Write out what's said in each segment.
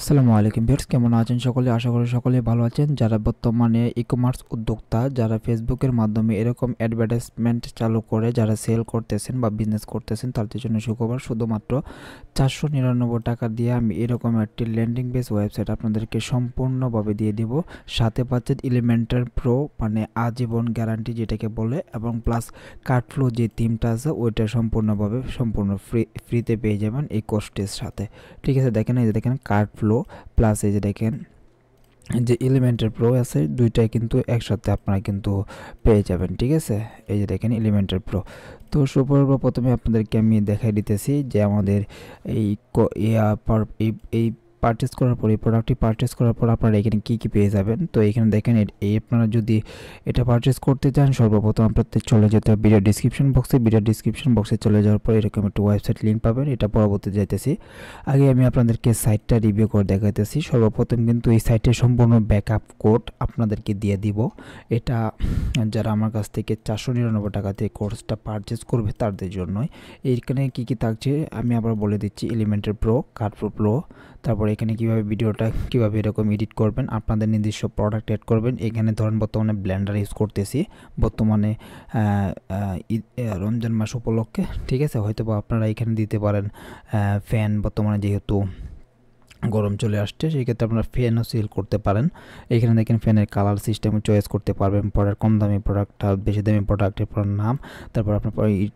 আসসালামু আলাইকুম ভিউয়ার্স, কেমন আছেন সকলে? আশা করি সকলে ভালো আছেন। যারা বর্তমানে ই-কমার্স উদ্যোক্তা, যারা ফেসবুকের মাধ্যমে এরকম অ্যাডভার্টাইজমেন্ট চালু করে যারা সেল করতেছেন বা বিজনেস করতেছেন, তাদের জন্য সুখবর। শুধুমাত্র 499 টাকা দিয়ে আমি এরকম একটি ল্যান্ডিং পেজ ওয়েবসাইট আপনাদেরকে সম্পূর্ণভাবে দিয়ে দিব। সাথে পাচ্ছেন এলিমেন্টার প্রো, মানে আজীবন গ্যারান্টি যেটাকে বলে, এবং প্লাস কার্টফ্লো যে থিমটা আছে ওইটা সম্পূর্ণ ফ্রিতে পেয়ে যাবেন এই কোর্সটির সাথে। ঠিক আছে, দেখেন এই যে দেখেন কার্টফ্লো প্লাস এই যে দেখেন যে এলিমেন্টার প্রো আছে, দুইটাই কিন্তু একসাথে আপনারা কিন্তু পেয়ে যাবেন। ঠিক আছে, এই যে দেখেন এলিমেন্টার প্রো। তো প্রথমে আপনাদেরকে আমি দেখাই দিতেছি যে আমাদের এই এই পারচেস করার পর, এই প্রোডাক্টটি পারচেস করার পর আপনারা এখানে কী কী পেয়ে যাবেন। তো এখানে দেখেন এই আপনারা যদি এটা পারচেস করতে চান, সর্বপ্রথম আপনাদের চলে যেতে হবে ভিডিও ডিসক্রিপশন বক্সে চলে যাওয়ার পর এরকম একটা ওয়েবসাইট লিঙ্ক পাবেন। এটা পরবর্তীতে যাইতেছি। আগে আমি আপনাদেরকে সাইটটা রিভিউ করে দেখাইতেছি। সর্বপ্রথম কিন্তু এই সাইটের সম্পূর্ণ ব্যাকআপ কোড আপনাদেরকে দিয়ে দিব। এটা যারা আমার কাছ থেকে 499 টাকাতে কোর্সটা পারচেস করবে তাদের জন্যই। এইখানে কী কী থাকছে আমি আবার বলে দিচ্ছি। এলিমেন্টার প্রো, কার্টফ্লো প্রো, তারপরে এখানে কিভাবে ভিডিওটা কিভাবে এরকম এডিট করবেন, আপনাদের নিজস্ব প্রোডাক্ট অ্যাড করবেন। এখানে ধরেন বর্তমানে ব্লেন্ডার ইউজ করতেছি, বর্তমানে রমজান মাস উপলক্ষে। ঠিক আছে, হয়তো বা আপনারা এখানে দিতে পারেন ফ্যান, বর্তমানে যেহেতু গরম চলে আসছে সেক্ষেত্রে আপনারা ফ্যানও সেল করতে পারেন। এখানে দেখেন ফ্যানের কালার সিস্টেম চয়েস করতে পারবেন, পরে কম দামি প্রোডাক্টটা, বেশি দামি প্রোডাক্টের পর নাম, তারপর আপনার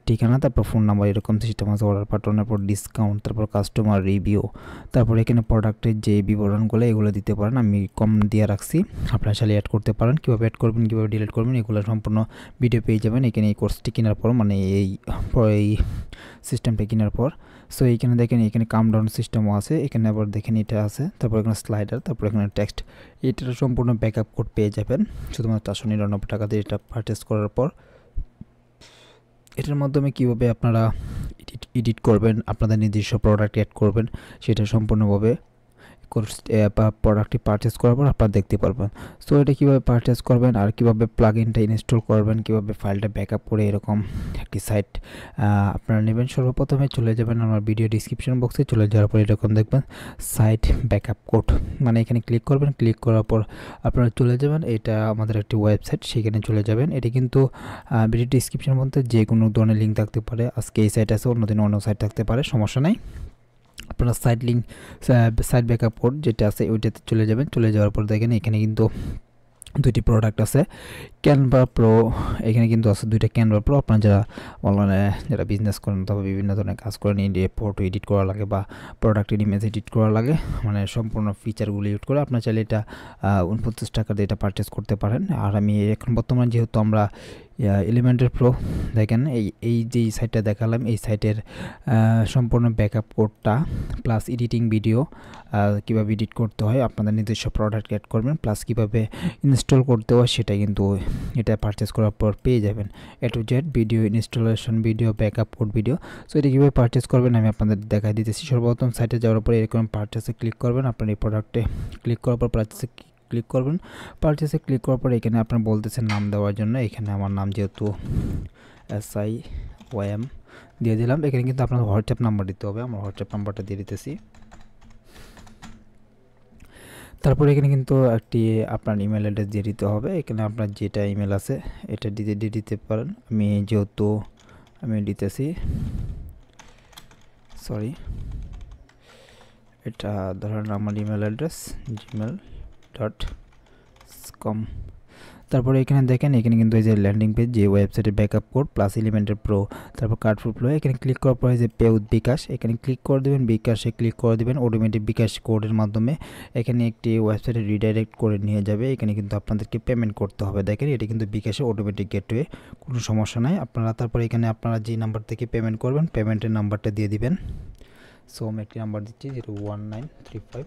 ঠিকানা, তারপর ফোন নাম্বার, এরকম সিস্টেম আছে। অর্ডার পাঠানোর পর ডিসকাউন্ট, তারপর কাস্টমার রিভিউ, তারপর এখানে প্রোডাক্টের যে বিবরণগুলো এগুলো দিতে পারেন। আমি কম দিয়ে রাখছি, আপনারা চাইলে অ্যাড করতে পারেন। কীভাবে অ্যাড করবেন, কীভাবে ডিলিট করবেন, এগুলো সম্পূর্ণ ভিডিও পেয়ে যাবেন এখানে এই কোর্সটি কেনার পর, মানে এই সিস্টেমটা কেনার পর। সো এইখানে দেখেন এখানে কামডাউন সিস্টেমও আছে, এখানে আবার দেখেন এটা আছে, তারপর এখানে স্লাইডার, তারপর এখানে টেক্সট। এটার সম্পূর্ণ ব্যাকআপ কোড পেয়ে যাবেন শুধুমাত্র 499 টাকা দিয়ে এটা পারচেস করার পর। এটার মাধ্যমে কীভাবে আপনারা এডিট করবেন, আপনাদের নিজস্ব প্রোডাক্ট অ্যাড করবেন, সেটা সম্পূর্ণভাবে কোর্স বা প্রোডাক্টটি পারচেস করার পর আপনারা দেখতে পারবেন। সো এটা কীভাবে পারচেস করবেন আর কীভাবে প্লাগইনটা ইনস্টল করবেন, কীভাবে ফাইলটা ব্যাকআপ করে এরকম একটি সাইট আপনারা নেবেন। সর্বপ্রথমে চলে যাবেন আমার ভিডিও ডিসক্রিপশন বক্সে, চলে যাওয়ার পর এরকম দেখবেন সাইট ব্যাকআপ কোড, মানে এখানে ক্লিক করবেন। ক্লিক করার পর আপনারা চলে যাবেন, এটা আমাদের একটি ওয়েবসাইট, সেখানে চলে যাবেন। এটি কিন্তু ভিডিও ডিসক্রিপশন বলতে যে কোনো ধরনের লিঙ্ক থাকতে পারে। আজকে এই সাইট আছে, অন্যদিন অন্য সাইট থাকতে পারে, সমস্যা নেই। আপনারা সাইট ব্যাকআপ কোড যেটা আছে ওইটাতে চলে যাবেন। চলে যাওয়ার পর দেখেন এখানে কিন্তু দুইটি প্রোডাক্ট আছে, ক্যানভা প্রো। এখানে কিন্তু আছে দুইটা ক্যানভা প্রো। আপনারা যারা অনলাইনে যারা বিজনেস করেন অথবা বিভিন্ন ধরনের কাজ করেন, ফটো এডিট করা লাগে বা প্রোডাক্টের ইমেজ এডিট করা লাগে, মানে সম্পূর্ণ ফিচারগুলো ইউজ করে আপনারা চাইলে এটা 49 টাকা দিয়ে এটা পারচেস করতে পারেন। আর আমি এখন বর্তমানে যেহেতু আমরা এলিমেন্টার প্রো, দেখেন এই যে সাইটটা দেখালাম, এই সাইটের সম্পূর্ণ ব্যাকআপ কোডটা প্লাস এডিটিং ভিডিও কীভাবে এডিট করতে হয়, আপনাদের নিজস্ব প্রোডাক্ট অ্যাড করবেন, প্লাস কীভাবে ইনস্টল করতে হয় সেটা কিন্তু এটা পারচেস করার পর পেয়ে যাবেন। A to Z video, installation video, backup code video. So এটা কীভাবে পারচেস করবেন আমি আপনাদের দেখাই দিতেছি। সর্বপ্রথম সাইটে যাওয়ার পরে এরকম পারচেসে ক্লিক করবেন। আপনার এই প্রোডাক্টে ক্লিক করার পর পারচেসে ক্লিক করবেন। পারচেসে ক্লিক করার পর এখানে আপনার বলতেছেন নাম দেওয়ার জন্য। এখানে আমার নাম যেহেতু SIYM দিয়ে দিলাম। এখানে কিন্তু আপনার হোয়াটসঅ্যাপ নাম্বার দিতে হবে, আমার হোয়াটসঅ্যাপ নাম্বারটা দিয়ে দিতেছি। তারপরে এখানে কিন্তু একটি আপনার ইমেল অ্যাড্রেস দিয়ে দিতে হবে। এখানে আপনার যেটা ইমেল আছে এটা দিয়ে দিতে পারেন। আমি যেহেতু আমি দিতেছি, সরি, এটা ধরেন আমার ইমেল অ্যাড্রেস gmail.com। তারপরে এখানে দেখেন এখানে কিন্তু এই যে ল্যান্ডিং পেজ, যে ওয়েবসাইটের backup code plus Elementor pro, তারপর কার্টফ্লো প্লো। এখানে ক্লিক করার পরে যে পে উইথ বিকাশ, এখানে ক্লিক করে দেবেন। বিকাশে ক্লিক করে দেবেন, অটোমেটিক বিকাশ কোডের মাধ্যমে এখানে একটি ওয়েবসাইটে রিডাইরেক্ট করে নিয়ে যাবে। এখানে কিন্তু আপনাদেরকে পেমেন্ট করতে হবে। দেখেন এটা কিন্তু বিকাশে অটোমেটিক গেটওয়ে, কোনো সমস্যা নাই। আপনারা তারপরে এখানে আপনারা যে নাম্বার থেকে পেমেন্ট করবেন পেমেন্টের নাম্বারটা দিয়ে দিবেন। সো আমি একটি নাম্বার দিচ্ছি 01935।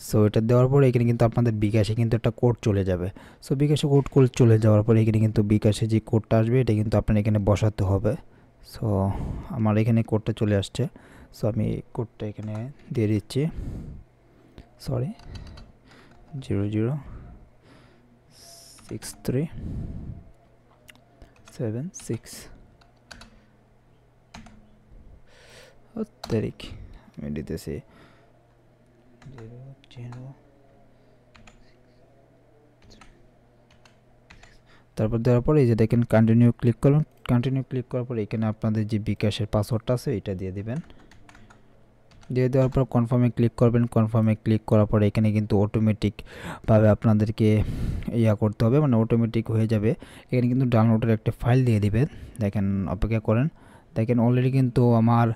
সো এটা দেওয়ার পরে এখানে কিন্তু আপনাদের বিকাশে কিন্তু একটা কোড চলে যাবে। সো বিকাশে কোড চলে যাওয়ার পরে এখানে কিন্তু বিকাশে যে কোডটা আসবে এটা কিন্তু আপনার এখানে বসাতে হবে। সো আমার এখানে কোডটা চলে আসছে। সো আমি কোডটা এখানে দিয়ে দিচ্ছি, সরি 006376। তারিখ আমি দিতেছি 0 তারপর দেওয়ার পরে এই যে দেখেন কন্টিনিউ ক্লিক করুন। কন্টিনিউ ক্লিক করার পর এখানে আপনাদের যে বিকাশের পাসওয়ার্ডটা আছে এটা দিয়ে দিবেন। দিয়ে দেওয়ার পর কনফার্মে ক্লিক করবেন। কনফার্মে ক্লিক করার পরে এখানে কিন্তু অটোমেটিকভাবে আপনাদেরকে করতে হবে, মানে অটোমেটিক হয়ে যাবে। এখানে কিন্তু ডাউনলোডের একটা ফাইল দিয়ে দিবেন। দেখেন অপেক্ষা করেন। দেখেন অলরেডি কিন্তু আমার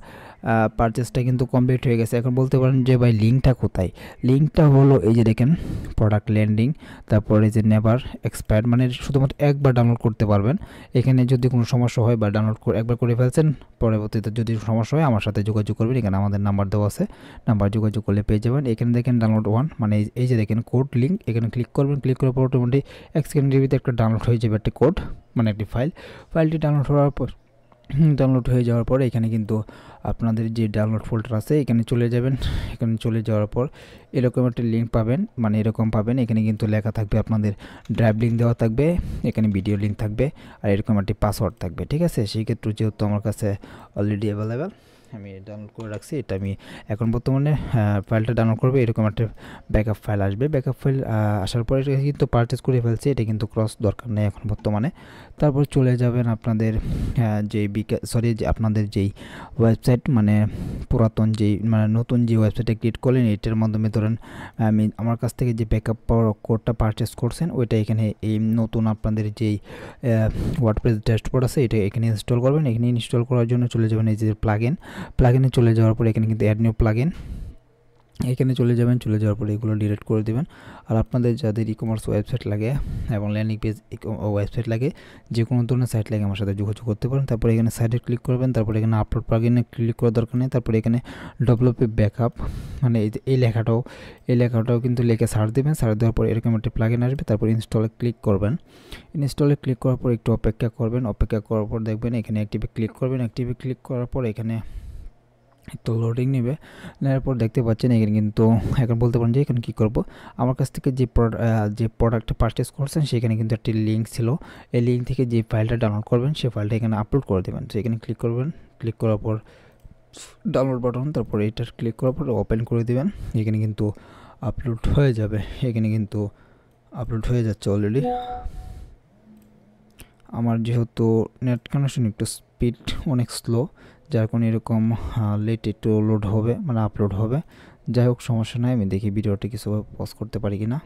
পারচেসটা কিন্তু কমপ্লিট হয়ে গেছে। এখন বলতে পারেন যে ভাই লিঙ্কটা কোথায়? লিঙ্কটা হলো এই যে দেখেন প্রোডাক্ট ল্যান্ডিং, তারপরে যে নেভার এক্সপায়ার, মানে শুধুমাত্র একবার ডাউনলোড করতে পারবেন। এখানে যদি কোনো সমস্যা হয় বা ডাউনলোড একবার করে ফেলছেন, পরবর্তীতে যদি সমস্যা হয় আমার সাথে যোগাযোগ করবেন। এখানে আমাদের নাম্বার দেওয়া আছে, নাম্বার যোগাযোগ করলে পেয়ে যাবেন। এখানে দেখেন ডাউনলোড 1, মানে এই যে দেখেন কোড লিঙ্ক, এখানে ক্লিক করবেন। ক্লিক করার পর অটোমেটিক 1 সেকেন্ডের ভিতরে একটা ডাউনলোড হয়ে যাবে একটা কোড, মানে একটি ফাইলটি ডাউনলোড হয়ে যাওয়ার পর এখানে কিন্তু আপনাদের যে ডাউনলোড ফোল্ডার আছে এখানে চলে যাবেন। এখানে চলে যাওয়ার পর এরকম একটা লিঙ্ক পাবেন, মানে এরকম পাবেন। এখানে কিন্তু লেখা থাকবে আপনাদের ড্রাইভ লিঙ্ক দেওয়া থাকবে, এখানে ভিডিও লিঙ্ক থাকবে, আর এরকম একটি পাসওয়ার্ড থাকবে। ঠিক আছে, সেই ক্ষেত্রে যেহেতু আমার কাছে অলরেডি অ্যাভেলেবেল, আমি ডাউনলোড করে রাখছি। এটা আমি এখন বর্তমানে ফাইলটা ডাউনলোড করবো। এরকম একটা ব্যাকআপ ফাইল আসবে। ব্যাকআপ ফাইল আসার পরে এটা কিন্তু পারচেস করে ফেলছি, এটা কিন্তু ক্রস দরকার নেই এখন বর্তমানে। তারপর চলে যাবেন আপনাদের যে আপনাদের যেই ওয়েবসাইট, মানে পুরাতন যেই, মানে নতুন যে ওয়েবসাইটে ক্রিয়েট করলেন, এটার মাধ্যমে ধরেন আমার কাছ থেকে যে ব্যাকআপ কোডটা পারচেস করছেন ওইটা এখানে এই নতুন আপনাদের যেই ওয়ার্ডপ্রেস ড্যাশবোর্ড আছে এটা এখানে ইনস্টল করবেন। এখানে ইনস্টল করার জন্য চলে যাবেন এই যে প্লাগইনে চলে যাওয়ার পর এখানে কিন্তু অ্যাড নিউ প্লাগইন, এখানে চলে যাবেন। চলে যাওয়ার পরে এগুলো ডিলিট করে দেবেন। আর আপনাদের যাদের ইকমার্স ওয়েবসাইট লাগে এবং ল্যান্ডিং পেজ ওয়েবসাইট লাগে, যে কোনো ধরনের সাইট লাগে আমার সাথে যোগাযোগ করতে পারেন। তারপরে এখানে সাইটে ক্লিক করবেন। তারপরে এখানে আপলোড প্লাগইনে ক্লিক করার দরকার নেই। তারপরে এখানে ডেভেলপ ব্যাকআপ, মানে এই লেখাটাও কিন্তু লিখে সার্চ দেবেন। সার্চ দেওয়ার পর এরকম একটা প্লাগইন আসবে। তারপর ইনস্টলে ক্লিক করবেন। ইনস্টলে ক্লিক করার পর একটু অপেক্ষা করবেন। অপেক্ষা করার পর দেখবেন এখানে অ্যাক্টিভে ক্লিক করবেন। অ্যাক্টিভে ক্লিক করার পর এখানে একটু লোডিং নেবে। নেওয়ার পর দেখতে পাচ্ছেন এখানে কিন্তু এখন বলতে পারেন যে এখানে কী করবো, আমার কাছ থেকে যে প্রোডাক্টটা পারচেস করছেন সেখানে কিন্তু একটি লিঙ্ক ছিল। এই লিঙ্ক থেকে যে ফাইলটা ডাউনলোড করবেন সেই ফাইলটা এখানে আপলোড করে দেবেন। তো এখানে ক্লিক করবেন। ক্লিক করার পর ডাউনলোড বাটন, তারপর এইটার ক্লিক করার পর ওপেন করে দেবেন। এখানে কিন্তু আপলোড হয়ে যাবে। এখানে কিন্তু আপলোড হয়ে যাচ্ছে অলরেডি। আমার যেহেতু নেট কানেকশন একটু স্পিড অনেক স্লো, যার কারণে এরকম লেট একটু লোড হবে, মানে আপলোড হবে। যাই হোক সমস্যা নাই, আমি দেখি ভিডিওটা কিছুভাবে পজ করতে পারি কি না।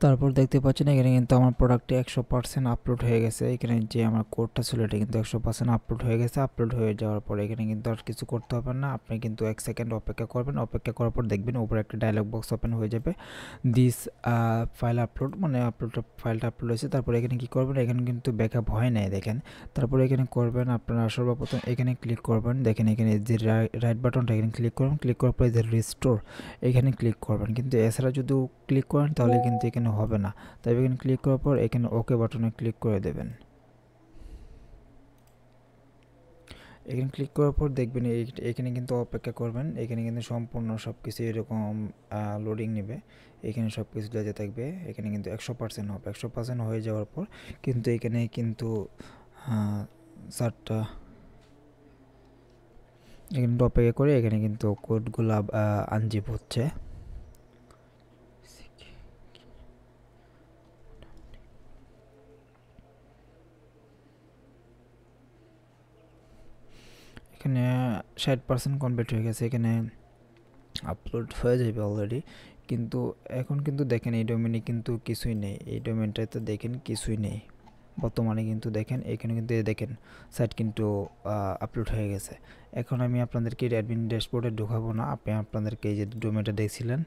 তারপর দেখতে পাচ্ছেন এখানে কিন্তু আমার প্রোডাক্টে 100% আপলোড হয়ে গেছে। এখানে যে আমার কোডটা ছিল এটা কিন্তু 100% আপলোড হয়ে গেছে। আপলোড হয়ে যাওয়ার পর এখানে কিন্তু আর কিছু করতে হবে না, আপনি কিন্তু 1 সেকেন্ড অপেক্ষা করবেন। অপেক্ষা করার পর দেখবেন উপরে একটা ডায়লগ বক্স ওপেন হয়ে যাবে, দিস ফাইল আপলোড, মানে ফাইলটা আপলোড হয়েছে। তারপর এখানে কি করবেন, এখানে কিন্তু ব্যাকআপ হয় নাই দেখেন। তারপরে এখানে করবেন আপনারা সর্বপ্রথম এখানে ক্লিক করবেন। দেখেন এখানে যে রাইট বাটনটা এখানে ক্লিক করবেন। ক্লিক করার পর যে রিস্টোর এখানে ক্লিক করবেন। কিন্তু এছাড়া যদি ক্লিক করেন তাহলে কিন্তু এখানে হবে না। তাই এখানে ক্লিক করার পর এখানে ওকে বাটনে ক্লিক করে দেবেন। এখানে ক্লিক করার পর দেখবেন এখানে কিন্তু অপেক্ষা করবেন। এখানে কিন্তু সম্পূর্ণ সব কিছু এরকম লোডিং নেবে। এখানে সব কিছু যা থাকবে এখানে কিন্তু 100% হবে। 100% হয়ে যাওয়ার পর কিন্তু এখানে কিন্তু চারটা এখানে অপেক্ষা করে এখানে কিন্তু কোডগুলো আনজিপ হচ্ছে। এখানে 60% কমপ্লিট হয়ে গেছে। এখানে আপলোড হয়ে যাবে অলরেডি। কিন্তু এখন কিন্তু দেখেন এই ডোমেনে কিন্তু কিছুই নেই। এই ডোমেনটাতে দেখেন কিছুই নেই বর্তমানে। কিন্তু দেখেন এখানে কিন্তু দেখেন সাইট কিন্তু আপলোড হয়ে গেছে। এখন আমি আপনাদেরকে অ্যাডমিন ড্যাশবোর্ডে ঢোকাবো না, আপনাদেরকে এই যে ডোমেনটা দেখছিলেন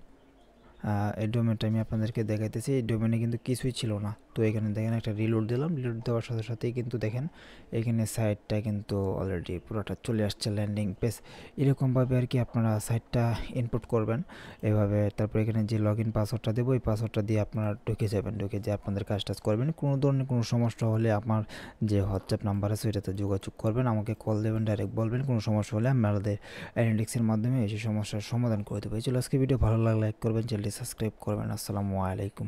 এই ডোমেনটা আমি আপনাদেরকে দেখাইতেছি। এই ডোমেনে কিন্তু কিছুই ছিল না। তো এখানে দেখেন একটা রিলোড দিলাম। রিলোড দেওয়ার সাথে সাথেই কিন্তু দেখেন এখানে সাইটটা কিন্তু অলরেডি পুরোটা চলে আসছে, ল্যান্ডিং পেজ। এরকমভাবে আর কি আপনারা সাইটটা ইনপুট করবেন এভাবে। তারপর এখানে যে লগ ইন পাসওয়ার্ডটা দেবো, এই পাসওয়ার্ডটা দিয়ে আপনারা ঢুকে যাবেন। ঢুকে যে আপনাদের কাজটা করবেন। কোনো ধরনের কোনো সমস্যা হলে আমার যে হোয়াটসঅ্যাপ নাম্বার আছে ওইটাতে যোগাযোগ করবেন, আমাকে কল দেবেন, ডাইরেক্ট বলবেন। কোনো সমস্যা হলে আমাদের অ্যানালিটিক্সের মাধ্যমে এই সমস্যার সমাধান করে দেবো। এই চলে আজকে ভিডিও ভালো লাগলে লাইক করবেন, চ্যানেলটি সাবস্ক্রাইব করবেন। আসসালামু আলাইকুম।